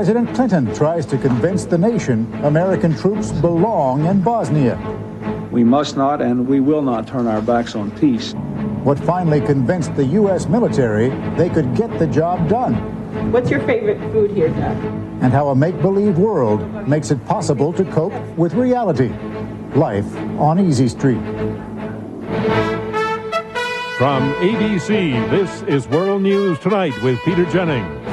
President Clinton tries to convince the nation American troops belong in Bosnia. We must not and we will not turn our backs on peace. What finally convinced the U.S. military they could get the job done. What's your favorite food here, Doug? And how a make-believe world makes it possible to cope with reality. Life on Easy Street. From ABC, this is World News Tonight with Peter Jennings.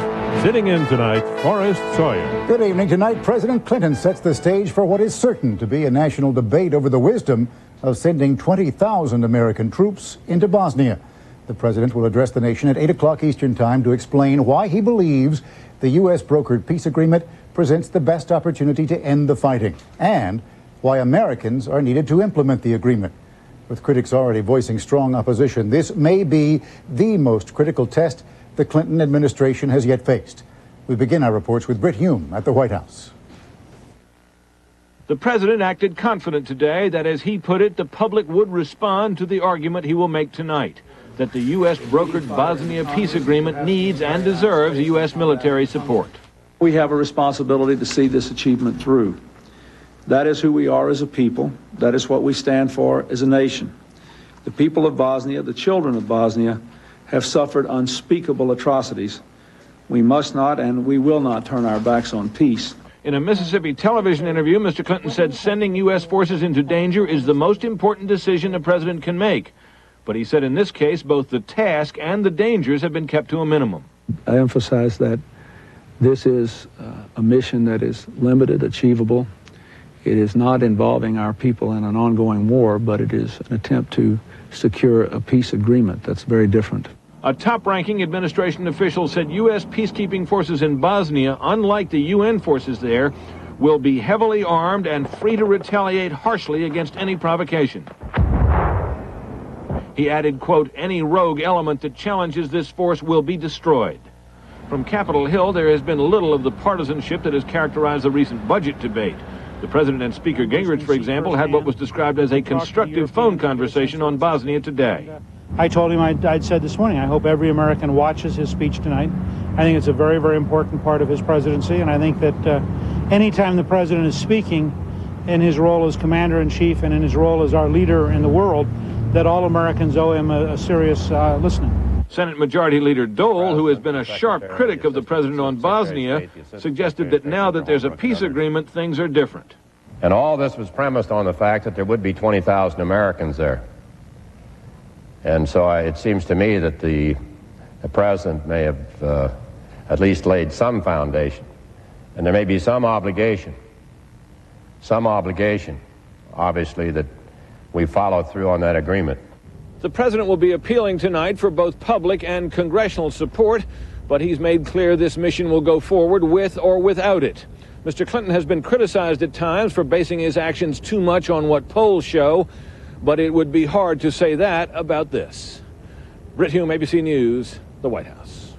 Sitting in tonight, Forrest Sawyer. Good evening. Tonight, President Clinton sets the stage for what is certain to be a national debate over the wisdom of sending 20,000 American troops into Bosnia. The president will address the nation at 8 o'clock Eastern Time to explain why he believes the U.S. brokered peace agreement presents the best opportunity to end the fighting, and why Americans are needed to implement the agreement. With critics already voicing strong opposition, this may be the most critical test the Clinton administration has yet faced. We begin our reports with Britt Hume at the White House. The president acted confident today that, as he put it, the public would respond to the argument he will make tonight, that the U.S. brokered Bosnia peace agreement needs and deserves U.S. military support. We have a responsibility to see this achievement through. That is who we are as a people. That is what we stand for as a nation. The people of Bosnia, the children of Bosnia, have suffered unspeakable atrocities. We must not and we will not turn our backs on peace. In a Mississippi television interview, Mr. Clinton said sending U.S. forces into danger is the most important decision a president can make. But he said in this case, both the task and the dangers have been kept to a minimum. I emphasize that this is a mission that is limited, achievable. It is not involving our people in an ongoing war, but it is an attempt to secure a peace agreement that's very different. A top-ranking administration official said U.S. peacekeeping forces in Bosnia, unlike the UN forces there, will be heavily armed and free to retaliate harshly against any provocation. He added, quote, any rogue element that challenges this force will be destroyed. From Capitol Hill, there has been little of the partisanship that has characterized the recent budget debate. The President and Speaker Gingrich, for example, had what was described as a constructive phone conversation on Bosnia today. I told him, I'd said this morning, I hope every American watches his speech tonight. I think it's a very, very important part of his presidency, and I think that anytime the president is speaking in his role as commander-in-chief and in his role as our leader in the world, that all Americans owe him a serious listening. Senate Majority Leader Dole, who has been a sharp critic of the president on Bosnia, suggested that now that there's a peace agreement, things are different. And all this was premised on the fact that there would be 20,000 Americans there. And so it seems to me that the president may have at least laid some foundation. And there may be some obligation, obviously, that we follow through on that agreement. The president will be appealing tonight for both public and congressional support, but he's made clear this mission will go forward with or without it. Mr. Clinton has been criticized at times for basing his actions too much on what polls show, but it would be hard to say that about this. Britt Hume, ABC News, the White House.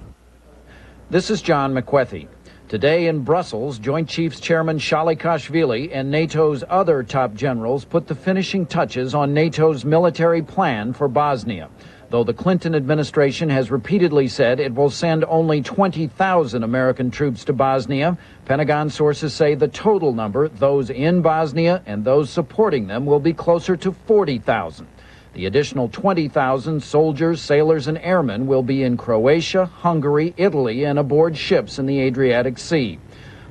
This is John McWethy. Today in Brussels, Joint Chiefs Chairman Shalikashvili and NATO's other top generals put the finishing touches on NATO's military plan for Bosnia. Though the Clinton administration has repeatedly said it will send only 20,000 American troops to Bosnia, Pentagon sources say the total number, those in Bosnia and those supporting them, will be closer to 40,000. The additional 20,000 soldiers, sailors, and airmen will be in Croatia, Hungary, Italy, and aboard ships in the Adriatic Sea.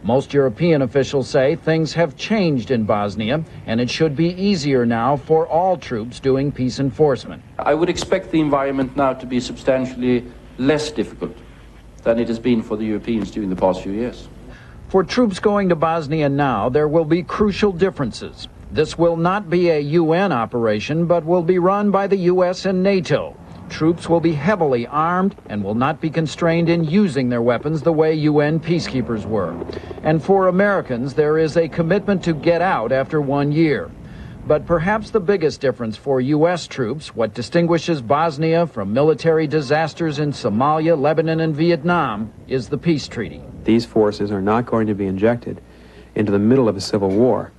Most European officials say things have changed in Bosnia, and it should be easier now for all troops doing peace enforcement. I would expect the environment now to be substantially less difficult than it has been for the Europeans during the past few years. For troops going to Bosnia now, there will be crucial differences. This will not be a UN operation, but will be run by the U.S. and NATO. Troops will be heavily armed and will not be constrained in using their weapons the way UN peacekeepers were. And for Americans, there is a commitment to get out after 1 year. But perhaps the biggest difference for U.S. troops, what distinguishes Bosnia from military disasters in Somalia, Lebanon, and Vietnam, is the peace treaty. These forces are not going to be injected into the middle of a civil war.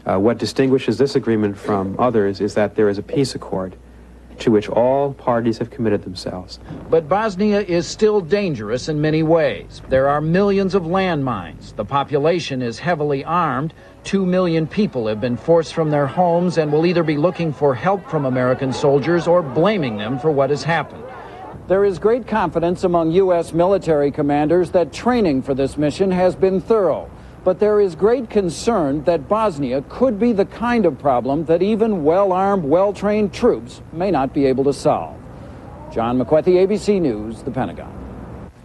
What distinguishes this agreement from others is that there is a peace accord to which all parties have committed themselves. But Bosnia is still dangerous in many ways. There are millions of landmines. The population is heavily armed. 2 million people have been forced from their homes and will either be looking for help from American soldiers or blaming them for what has happened. There is great confidence among U.S. military commanders that training for this mission has been thorough. But there is great concern that Bosnia could be the kind of problem that even well-armed, well-trained troops may not be able to solve. John McWethy, ABC News, the Pentagon.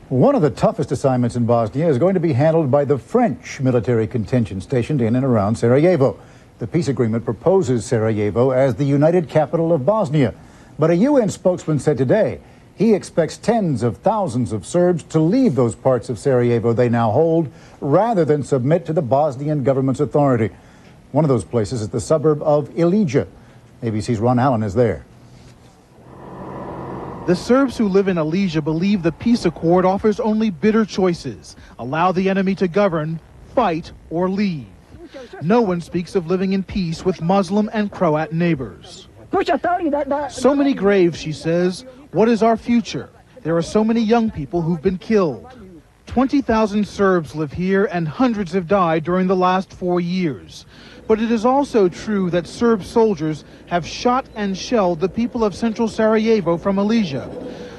One of the toughest assignments in Bosnia is going to be handled by the French military contingent stationed in and around Sarajevo. The peace agreement proposes Sarajevo as the united capital of Bosnia. But a UN spokesman said today he expects tens of thousands of Serbs to leave those parts of Sarajevo they now hold rather than submit to the Bosnian government's authority. One of those places is the suburb of Ilija. ABC's Ron Allen is there. The Serbs who live in Ilija believe the peace accord offers only bitter choices. Allow the enemy to govern, fight, or leave. No one speaks of living in peace with Muslim and Croat neighbors. So many graves, she says. What is our future? There are so many young people who've been killed. 20,000 Serbs live here and hundreds have died during the last 4 years. But it is also true that Serb soldiers have shot and shelled the people of central Sarajevo from Ilija.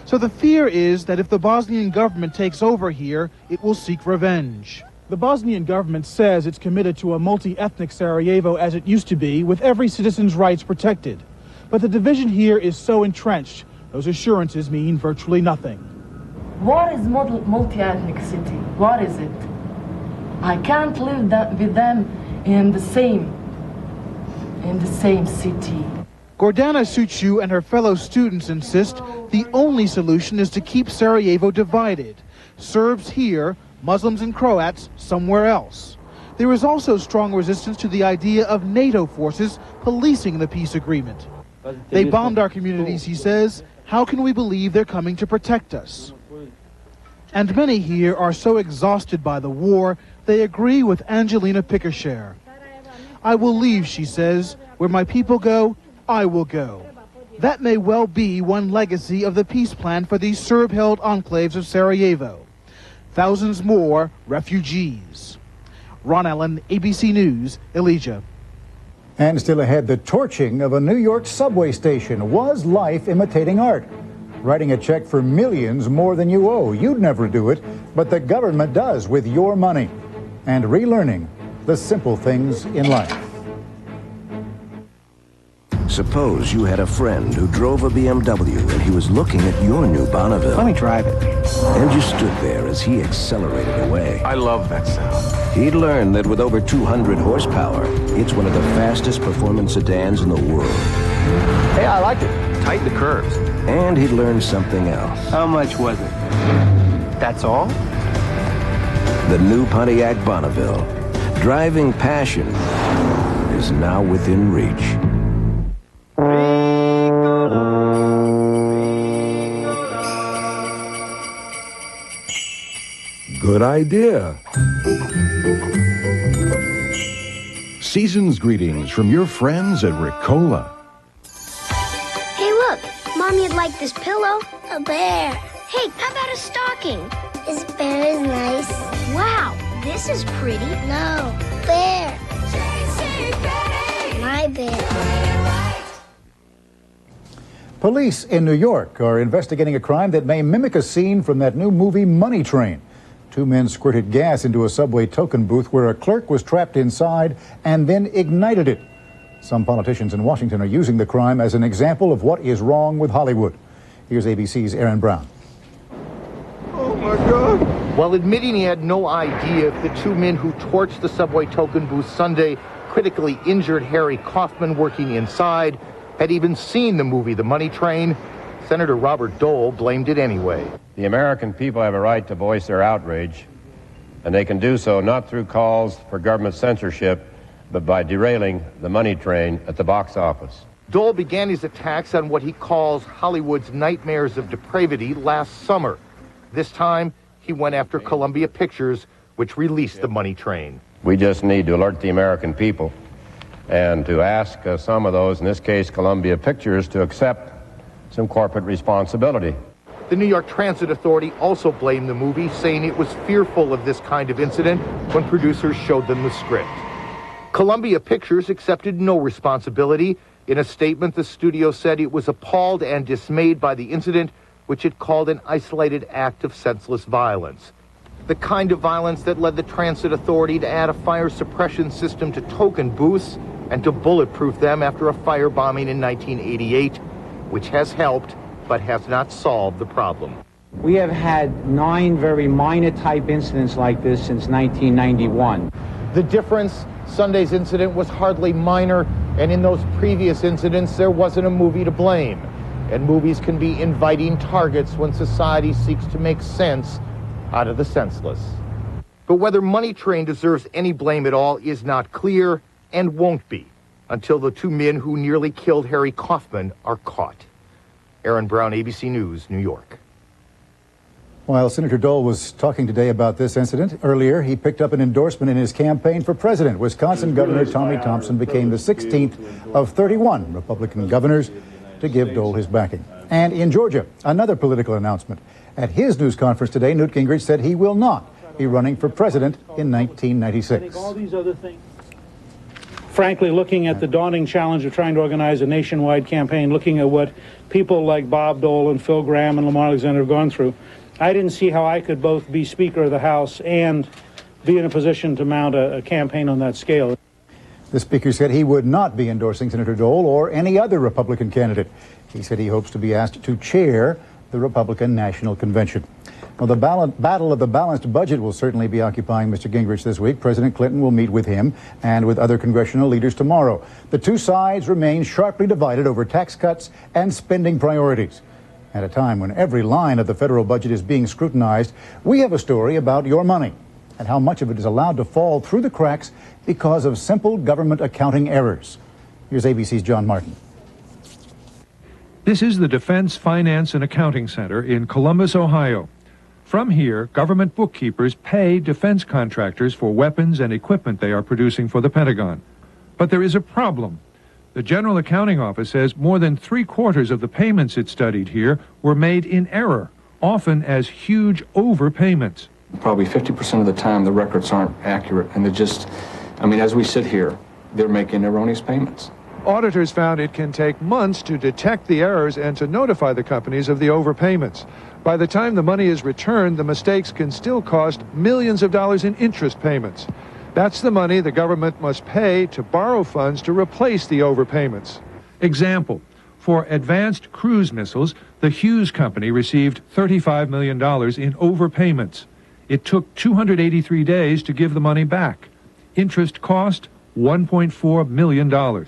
So the fear is that if the Bosnian government takes over here, it will seek revenge. The Bosnian government says it's committed to a multi-ethnic Sarajevo as it used to be, with every citizen's rights protected. But the division here is so entrenched, those assurances mean virtually nothing. What is multi-ethnic city? What is it? I can't live with them in the same city. Gordana Suciu and her fellow students insist the only solution is to keep Sarajevo divided. Serbs here, Muslims and Croats somewhere else. There is also strong resistance to the idea of NATO forces policing the peace agreement. They bombed our communities, he says. How can we believe they're coming to protect us? And many here are so exhausted by the war, they agree with Angelina Pickershare. I will leave, she says. Where my people go, I will go. That may well be one legacy of the peace plan for these Serb-held enclaves of Sarajevo. Thousands more refugees. Ron Allen, ABC News, Ilija. And still ahead, the torching of a New York subway station. Was life imitating art? Writing a check for millions more than you owe. You'd never do it, but the government does with your money. And relearning the simple things in life. Suppose you had a friend who drove a BMW and he was looking at your new Bonneville. Let me drive it. And you stood there as he accelerated away. I love that sound. He'd learned that with over 200 horsepower, it's one of the fastest performance sedans in the world. Hey, I like it. Tighten the curves. And he'd learned something else. How much was it? That's all? The new Pontiac Bonneville. Driving passion is now within reach. Good idea. Season's greetings from your friends at Ricola. Hey, look. Mommy'd like this pillow. A bear. Hey, how about a stocking? This bear is nice. Wow, this is pretty. No, bear. My bear. Police in New York are investigating a crime that may mimic a scene from that new movie Money Train. 2 men squirted gas into a subway token booth where a clerk was trapped inside and then ignited it. Some politicians in Washington are using the crime as an example of what is wrong with Hollywood. Here's ABC's Aaron Brown. Oh my God. While admitting he had no idea if the 2 men who torched the subway token booth Sunday critically injured Harry Kaufman working inside had even seen the movie The Money Train, Senator Robert Dole blamed it anyway. The American people have a right to voice their outrage, and they can do so not through calls for government censorship, but by derailing the money train at the box office. Dole began his attacks on what he calls Hollywood's nightmares of depravity last summer. This time, he went after Columbia Pictures, which released The Money Train. We just need to alert the American people and to ask some of those, in this case Columbia Pictures, to accept some corporate responsibility. The New York Transit Authority also blamed the movie, saying it was fearful of this kind of incident when producers showed them the script. Columbia Pictures accepted no responsibility. In a statement, the studio said it was appalled and dismayed by the incident, which it called an isolated act of senseless violence. The kind of violence that led the Transit Authority to add a fire suppression system to token booths and to bulletproof them after a firebombing in 1988, which has helped but has not solved the problem. We have had 9 very minor type incidents like this since 1991. The difference, Sunday's incident was hardly minor, and in those previous incidents there wasn't a movie to blame. And movies can be inviting targets when society seeks to make sense out of the senseless. But whether Money Train deserves any blame at all is not clear, and won't be, until the 2 men who nearly killed Harry Kaufman are caught. Aaron Brown, ABC News, New York. While Senator Dole was talking today about this incident, earlier he picked up an endorsement in his campaign for president. Wisconsin Governor Tommy Thompson became the 16th of 31 Republican governors to give Dole his backing. And in Georgia, another political announcement. At his news conference today, Newt Gingrich said he will not be running for president in 1996. All these other things. Frankly, looking at the daunting challenge of trying to organize a nationwide campaign, looking at what people like Bob Dole and Phil Gramm and Lamar Alexander have gone through, I didn't see how I could both be Speaker of the House and be in a position to mount a campaign on that scale. The Speaker said he would not be endorsing Senator Dole or any other Republican candidate. He said he hopes to be asked to chair the Republican National Convention. Well, the battle of the balanced budget will certainly be occupying Mr. Gingrich this week. President Clinton will meet with him and with other congressional leaders tomorrow. The two sides remain sharply divided over tax cuts and spending priorities. At a time when every line of the federal budget is being scrutinized, we have a story about your money and how much of it is allowed to fall through the cracks because of simple government accounting errors. Here's ABC's John Martin. This is the Defense Finance and Accounting Center in Columbus, Ohio. From here, government bookkeepers pay defense contractors for weapons and equipment they are producing for the Pentagon. But there is a problem. The General Accounting Office says more than 3/4 of the payments it studied here were made in error, often as huge overpayments. Probably 50% of the time the records aren't accurate, and they're just, as we sit here, they're making erroneous payments. Auditors found it can take months to detect the errors and to notify the companies of the overpayments. By the time the money is returned, the mistakes can still cost millions of dollars in interest payments. That's the money the government must pay to borrow funds to replace the overpayments. Example, for advanced cruise missiles, the Hughes Company received $35 million in overpayments. It took 283 days to give the money back. Interest cost $1.4 million.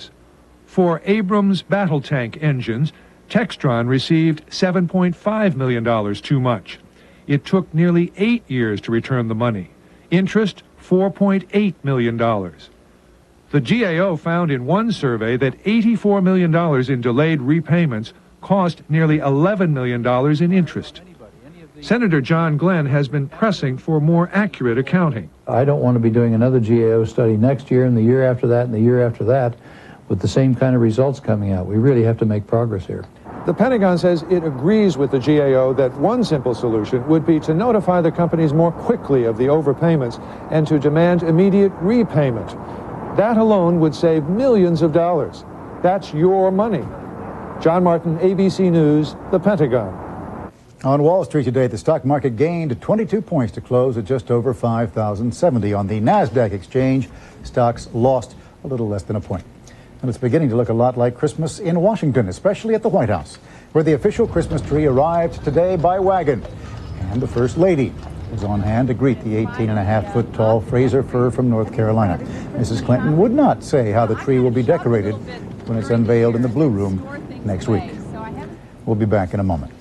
For Abrams battle tank engines, Textron received $7.5 million too much. It took nearly 8 years to return the money. Interest, $4.8 million. The GAO found in one survey that $84 million in delayed repayments cost nearly $11 million in interest. Senator John Glenn has been pressing for more accurate accounting. I don't want to be doing another GAO study next year and the year after that and the year after that with the same kind of results coming out. We really have to make progress here. The Pentagon says it agrees with the GAO that one simple solution would be to notify the companies more quickly of the overpayments and to demand immediate repayment. That alone would save millions of dollars. That's your money. John Martin, ABC News, the Pentagon. On Wall Street today, the stock market gained 22 points to close at just over 5,070. On the NASDAQ exchange, stocks lost a little less than a point. And it's beginning to look a lot like Christmas in Washington, especially at the White House, where the official Christmas tree arrived today by wagon. And the First Lady was on hand to greet the 18.5-foot tall Fraser fir from North Carolina. Mrs. Clinton would not say how the tree will be decorated when it's unveiled in the Blue Room next week. We'll be back in a moment.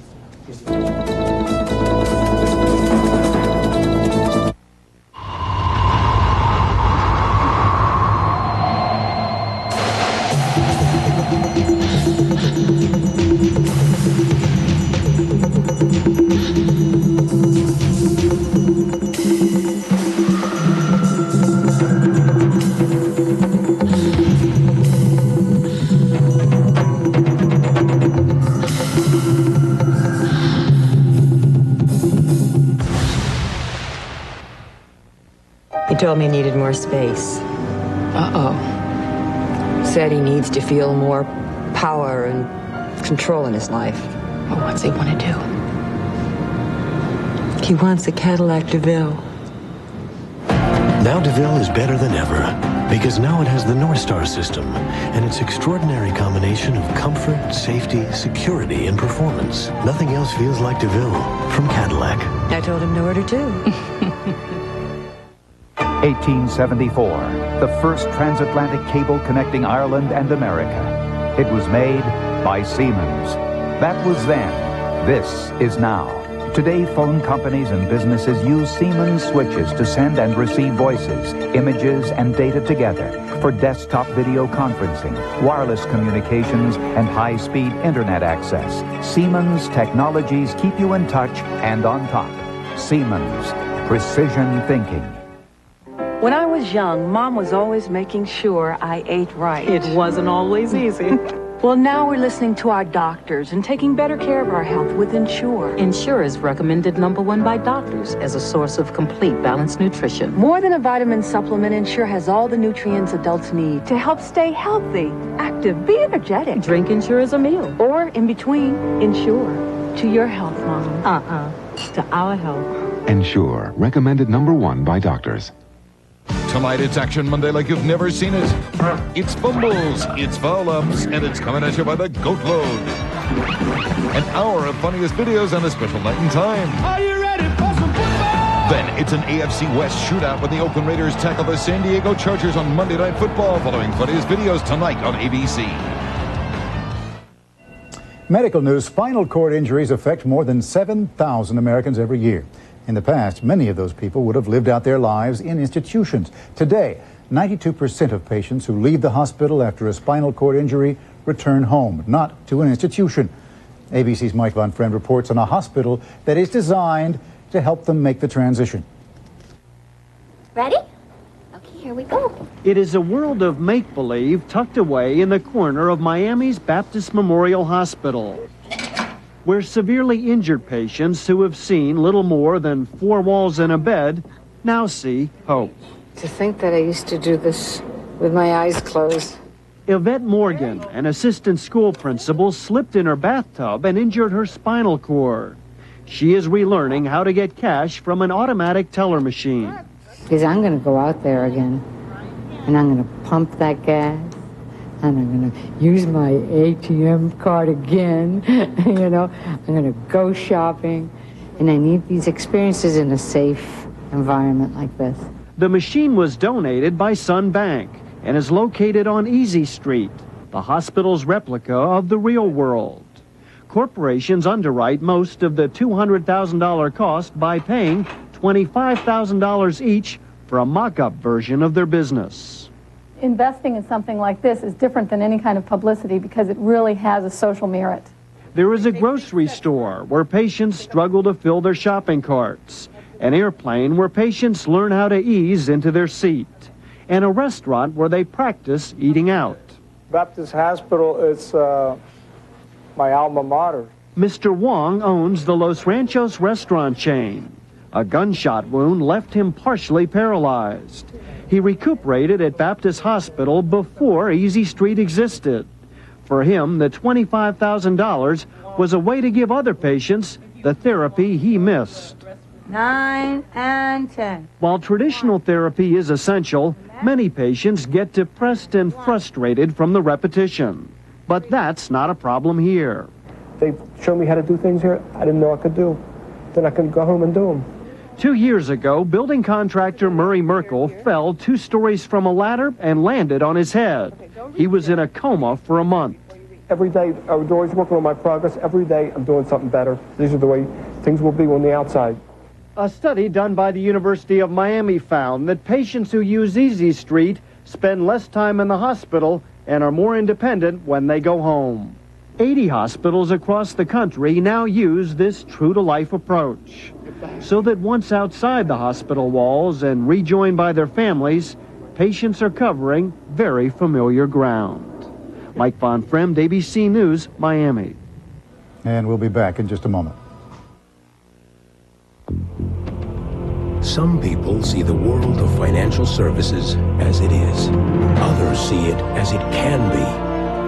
told me he needed more space. Uh-oh. Said he needs to feel more power and control in his life. Well, what's he want to do? He wants a Cadillac DeVille. Now DeVille is better than ever because now it has the North Star system and its extraordinary combination of comfort, safety, security, and performance. Nothing else feels like DeVille from Cadillac. I told him no order too. 1874, the first transatlantic cable connecting Ireland and America. It was made by Siemens. That was then. This is now. Today, phone companies and businesses use Siemens switches to send and receive voices, images, and data together for desktop video conferencing, wireless communications, and high-speed internet access. Siemens technologies keep you in touch and on top. Siemens, precision thinking. When I was young, Mom was always making sure I ate right. It wasn't always easy. Well, now we're listening to our doctors and taking better care of our health with Ensure. Ensure is recommended #1 by doctors as a source of complete balanced nutrition. More than a vitamin supplement, Ensure has all the nutrients adults need to help stay healthy, active, be energetic. Drink Ensure as a meal. Or in between, Ensure. To your health, Mom. To our health. Ensure, recommended #1 by doctors. Tonight it's Action Monday like you've never seen it. It's fumbles, it's foul-ups, and it's coming at you by the goat load. An hour of funniest videos on a special night and time. Are you ready for some football? Then it's an AFC West shootout when the Oakland Raiders tackle the San Diego Chargers on Monday Night Football, following funniest videos tonight on ABC. Medical news: spinal cord injuries affect more than 7,000 Americans every year. In the past, many of those people would have lived out their lives in institutions. Today, 92% of patients who leave the hospital after a spinal cord injury return home, not to an institution. ABC's Mike Von Friend reports on a hospital that is designed to help them make the transition. Ready? Okay, here we go. It is a world of make-believe tucked away in the corner of Miami's Baptist Memorial Hospital, where severely injured patients who have seen little more than 4 walls and a bed now see hope. To think that I used to do this with my eyes closed. Yvette Morgan, an assistant school principal, slipped in her bathtub and injured her spinal cord. She is relearning how to get cash from an automatic teller machine. Because I'm going to go out there again, and I'm going to pump that gas, and I'm going to use my ATM card again, you know. I'm going to go shopping, and I need these experiences in a safe environment like this. The machine was donated by Sun Bank and is located on Easy Street, the hospital's replica of the real world. Corporations underwrite most of the $200,000 cost by paying $25,000 each for a mock-up version of their business. Investing in something like this is different than any kind of publicity because it really has a social merit. There is a grocery store where patients struggle to fill their shopping carts, an airplane where patients learn how to ease into their seat, and a restaurant where they practice eating out. Baptist Hospital is my alma mater. Mr. Wong owns the Los Ranchos restaurant chain. A gunshot wound left him partially paralyzed. He recuperated at Baptist Hospital before Easy Street existed. For him, the $25,000 was a way to give other patients the therapy he missed. 9 and 10. While traditional therapy is essential, many patients get depressed and frustrated from the repetition. But that's not a problem here. They showed me how to do things here I didn't know I could do. Then I could go home and do them. 2 years ago, building contractor Murray Merkel fell 2 stories from a ladder and landed on his head. He was in a coma for a month. Every day, I'm always working on my progress. Every day, I'm doing something better. These are the way things will be on the outside. A study done by the University of Miami found that patients who use Easy Street spend less time in the hospital and are more independent when they go home. 80 hospitals across the country now use this true-to-life approach, so that once outside the hospital walls and rejoined by their families, patients are covering very familiar ground. Mike Von Fremd, ABC News, Miami. And we'll be back in just a moment. Some people see the world of financial services as it is. Others see it as it can be.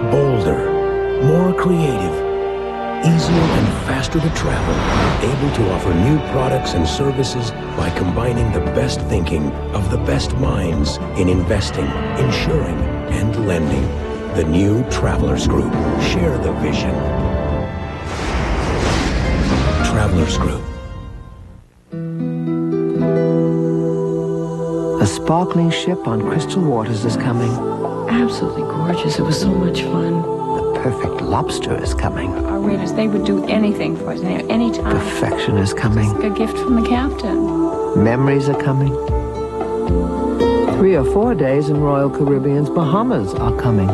Bolder, more creative, easier and faster to travel, able to offer new products and services by combining the best thinking of the best minds in investing, insuring, and lending. The new Travelers Group. Share the vision. Travelers Group. A sparkling ship on crystal waters is coming. Absolutely gorgeous. It was so much fun. The perfect lobster is coming. Our waiters, they would do anything for us, any time. Perfection is coming. It's a gift from the captain. Memories are coming. 3 or 4 days in Royal Caribbean's Bahamas are coming.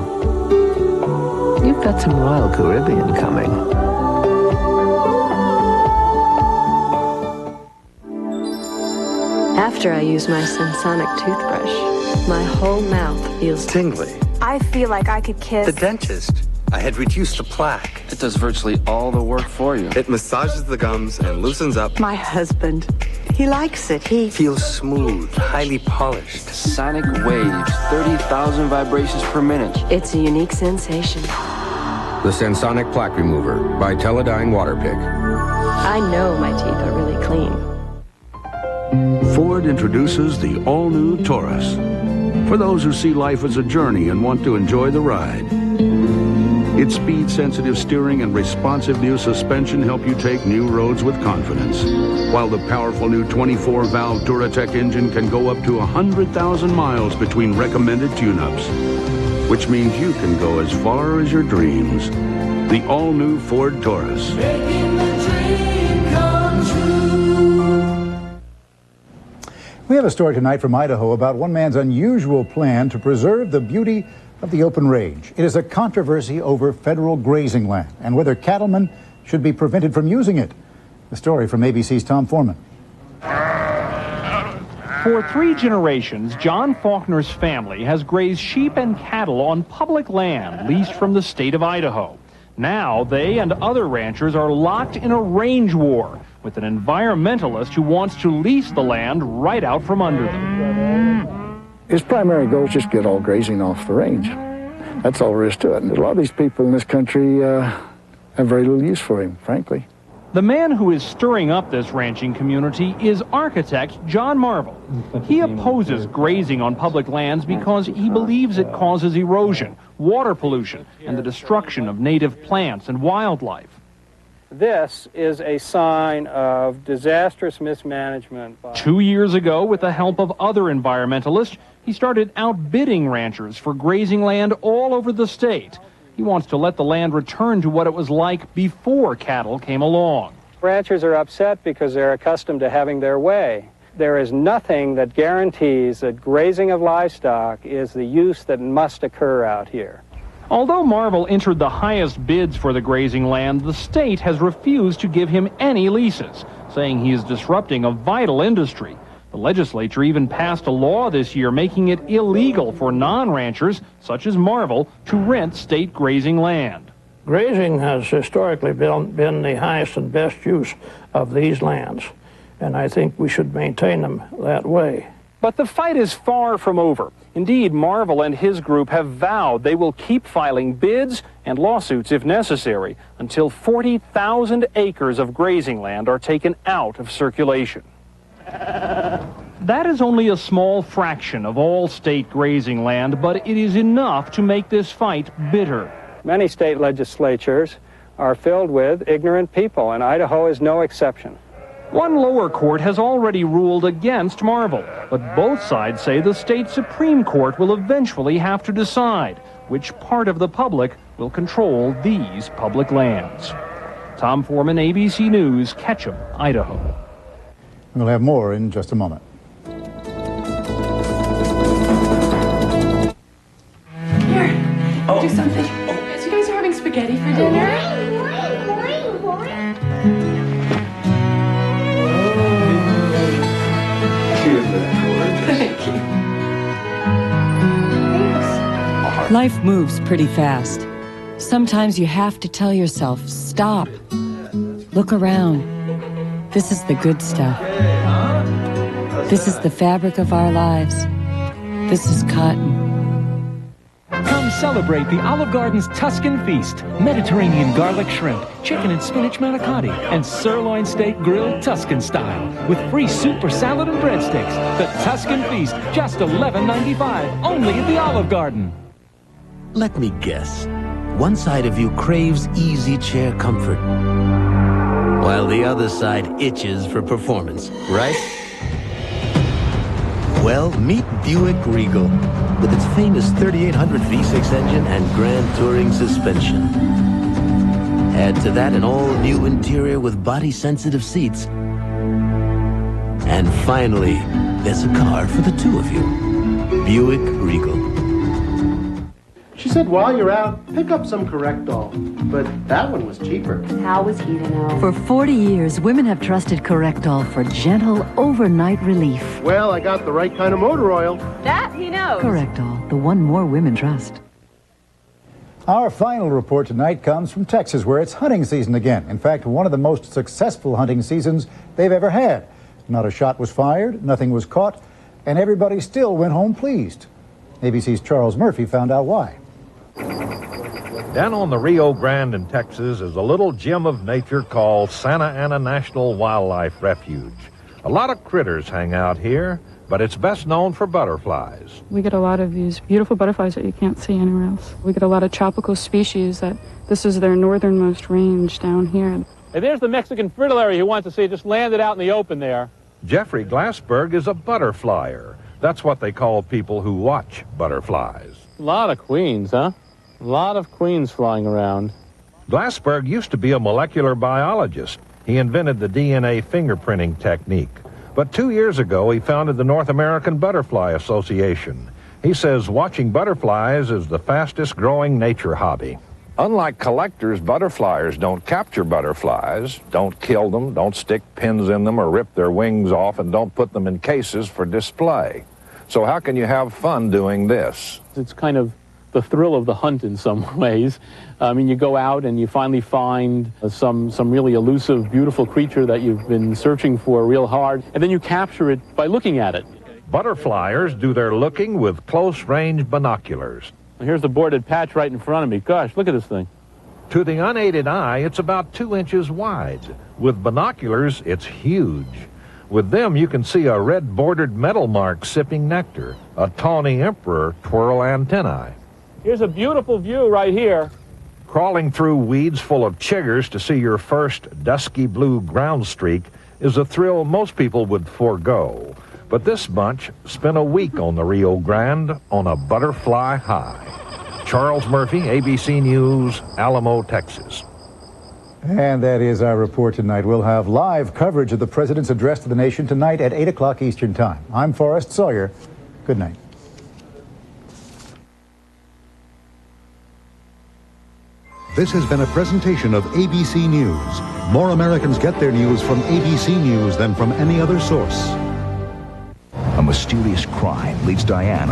You've got some Royal Caribbean coming. After I use my Sensonic toothbrush, my whole mouth feels tingly. I feel like I could kiss The dentist. I had reduced the plaque. It does virtually all the work for you. It massages the gums and loosens up. my husband. He likes it. He Feels smooth, highly polished. Sonic waves, 30,000 vibrations per minute. It's a unique sensation. The Sensonic Plaque Remover by Teledyne Waterpik. I know my teeth are really clean. Ford introduces the all-new Taurus. For those who see life as a journey and want to enjoy the ride. Its speed-sensitive steering and responsive new suspension help you take new roads with confidence. While the powerful new 24-valve Duratec engine can go up to 100,000 miles between recommended tune-ups. Which means you can go as far as your dreams. The all-new Ford Taurus. Making the dream come true. We have a story tonight from Idaho about one man's unusual plan to preserve the beauty of the open range. It is a controversy over federal grazing land and whether cattlemen should be prevented from using it. The story from ABC's Tom Foreman. For 3 generations, John Faulkner's family has grazed sheep and cattle on public land leased from the state of Idaho. Now they and other ranchers are locked in a range war with an environmentalist who wants to lease the land right out from under them. His primary goal is just get all grazing off the range. That's all there is to it. And a lot of these people in this country have very little use for him, frankly. The man who is stirring up this ranching community is architect John Marvel. He opposes grazing on public lands because he believes it causes erosion, water pollution, and the destruction of native plants and wildlife. This is a sign of disastrous mismanagement. 2 years ago, with the help of other environmentalists, he started outbidding ranchers for grazing land all over the state. He wants to let the land return to what it was like before cattle came along. Ranchers are upset because they're accustomed to having their way. There is nothing that guarantees that grazing of livestock is the use that must occur out here. Although Marvel entered the highest bids for the grazing land, the state has refused to give him any leases, saying he is disrupting a vital industry. The legislature even passed a law this year making it illegal for non-ranchers, such as Marvel, to rent state grazing land. Grazing has historically been the highest and best use of these lands, and I think we should maintain them that way. But the fight is far from over. Indeed, Marvel and his group have vowed they will keep filing bids and lawsuits if necessary until 40,000 acres of grazing land are taken out of circulation. That is only a small fraction of all state grazing land, but it is enough to make this fight bitter. Many state legislatures are filled with ignorant people, and Idaho is no exception. One lower court has already ruled against Marvel, but both sides say the state Supreme Court will eventually have to decide which part of the public will control these public lands. Tom Foreman, ABC News, Ketchum, Idaho. We'll have more in just a moment. Here, do something. So you guys are having spaghetti for dinner? Thank you. Life moves pretty fast. Sometimes you have to tell yourself, stop. Look around. This is the good stuff. This is the fabric of our lives. This is cotton. Come celebrate the Olive Garden's Tuscan Feast. Mediterranean garlic shrimp, chicken and spinach manicotti, and sirloin steak grilled Tuscan style. With free soup or salad and breadsticks. The Tuscan Feast, just $11.95, only at the Olive Garden. Let me guess. One side of you craves easy chair comfort, while the other side itches for performance, right? Well, meet Buick Regal, with its famous 3800 V6 engine and Grand Touring suspension. Add to that an all-new interior with body-sensitive seats. And finally, there's a car for the two of you. Buick Regal. She said while you're out, pick up some Correctol. But that one was cheaper. How was he to know? For 40 years, women have trusted Correctol for gentle, overnight relief. Well, I got the right kind of motor oil. That he knows. Correctol, the one more women trust. Our final report tonight comes from Texas, where it's hunting season again. In fact, one of the most successful hunting seasons they've ever had. Not a shot was fired, nothing was caught, and everybody still went home pleased. ABC's Charles Murphy found out why. Down on the Rio Grande in Texas is a little gem of nature called Santa Ana National Wildlife Refuge. A lot of critters hang out here, but it's best known for butterflies. We get a lot of these beautiful butterflies that you can't see anywhere else. We get a lot of tropical species that this is their northernmost range down here. Hey, there's the Mexican fritillary who wants to see it just landed out in the open there. Jeffrey Glassberg is a butterflyer. That's what they call people who watch butterflies. A lot of queens, huh? A lot of queens flying around. Glassberg used to be a molecular biologist. He invented the DNA fingerprinting technique. But 2 years ago, he founded the North American Butterfly Association. He says watching butterflies is the fastest growing nature hobby. Unlike collectors, butterfliers don't capture butterflies, don't kill them, don't stick pins in them or rip their wings off, and don't put them in cases for display. So how can you have fun doing this? It's kind of the thrill of the hunt in some ways. I mean, you go out and you finally find some really elusive, beautiful creature that you've been searching for real hard, and then you capture it by looking at it. Butterfliers do their looking with close-range binoculars. Here's the boarded patch right in front of me. Gosh, look at this thing. To the unaided eye, it's about 2 inches wide. With binoculars, it's huge. With them, you can see a red-bordered metal mark sipping nectar, a tawny emperor twirl antennae. Here's a beautiful view right here. Crawling through weeds full of chiggers to see your first dusky blue ground streak is a thrill most people would forego. But this bunch spent a week on the Rio Grande on a butterfly high. Charles Murphy, ABC News, Alamo, Texas. And that is our report tonight. We'll have live coverage of the President's address to the nation tonight at 8 o'clock Eastern Time. I'm Forrest Sawyer. Good night. This has been a presentation of ABC News. More Americans get their news from ABC News than from any other source. A mysterious crime leads Diane